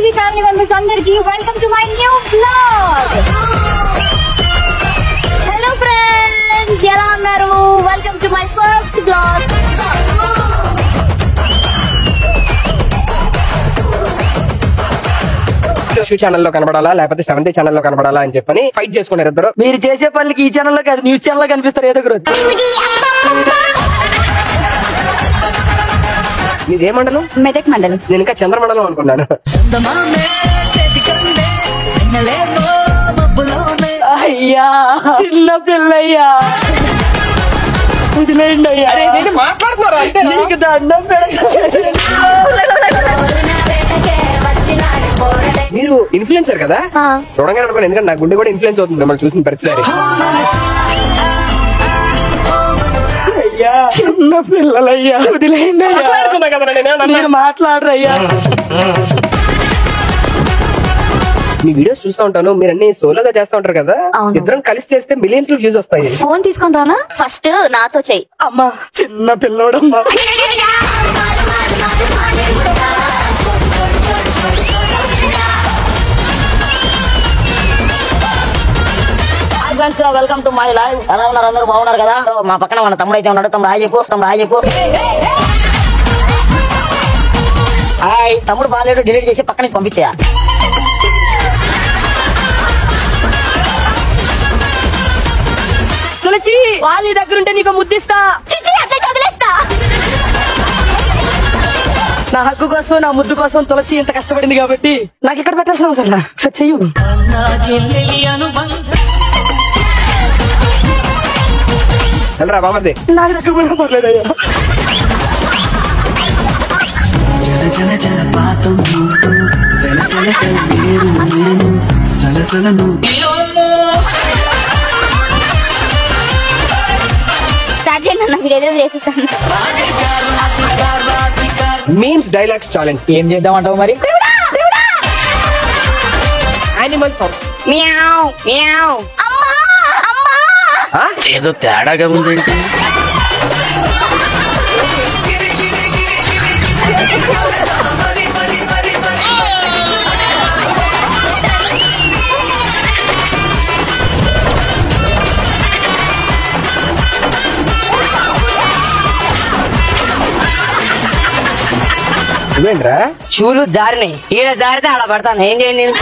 TV family members అందరికి welcome to my new blog. Hello friends, ఎలా ఉన్నారు? Welcome to my first blog. ఛానల్లో కనబడాలా లేకపోతే 7th ఛానల్లో కనబడాలా అని చెప్పని ఫైట్ చేసుకున్నారు ఇద్దరు. మీరు చేసే పనులకి ఈ ఛానల్లో కాదు, న్యూస్ ఛానల్లో కనిపిస్తారు ఏదో ఒక రోజు. మీదే మండలం? మెదక్ మండలం. నేను ఇంకా చంద్రమండలం అనుకున్నాను. అయ్యా చిన్న పిల్లయ్యా, వదిలేయండి అయ్యా. మాట్లాడుతున్నారు నీకు దండం పెడతా. మీరు ఇన్ఫ్లుయెన్సర్ కదా? చూడంగా అనుకోండి, ఎందుకంటే నా గుండె కూడా ఇన్ఫ్లుయెన్స్ అవుతుంది మిమ్మల్ని చూసిన ప్రతిసారి. అయ్యా చిన్న పిల్లలయ్యా, వదిలేయండి అయ్యా. మీరు మాట్లాడరయ్యా. మీ వీడియోస్ చూస్తూ ఉంటాను, మీరు అన్ని సోలోగా చేస్తూ ఉంటారు కదా. ఇద్దరం కలిసి చేస్తే మిలియన్స్ లో వ్యూస్ వస్తాయి. ఫోన్ తీసుకుంటానా? ఫస్ట్ నాతో చెయ్యి. అమ్మా చిన్న పిల్లోడమ్మా. Welcome to my live. ఎలా ఉన్నారు అందరూ? బాగున్నారు కదా? మా పక్కన మన తమ్ముడు అయితే ఉన్నాడు. తమ్ముడు హాయ్ చెప్పు. హాయ్. తమ్ముడు బాగాలేడు, డిలీట్ చేసి పక్కన పంపించా. తులసి వాళ్ళ దగ్గర ఉంటే నీకు ముద్దిస్తా. నా హక్కు కోసం, నా ముద్దు కోసం తులసి ఇంత కష్టపడింది కాబట్టి నాకు ఇక్కడ పెట్టాల్సిన అవసరం లేదు. సార్ చెయ్యు. వెళ్ళరా బామర్ది. నా దగ్గర కూడా పర్లేదయ్యా. మీమ్స్ డైలాగ్స్ ఛాలెంజ్ ఏం చేద్దామంటావు మరి? Animal song. ఏదో తేడాగా ఉందండి. ఇవేంట్రా? షూలు జారినాయి. ఈడ జారితే ఆడ పడతాను. ఏం చేయండి నేను?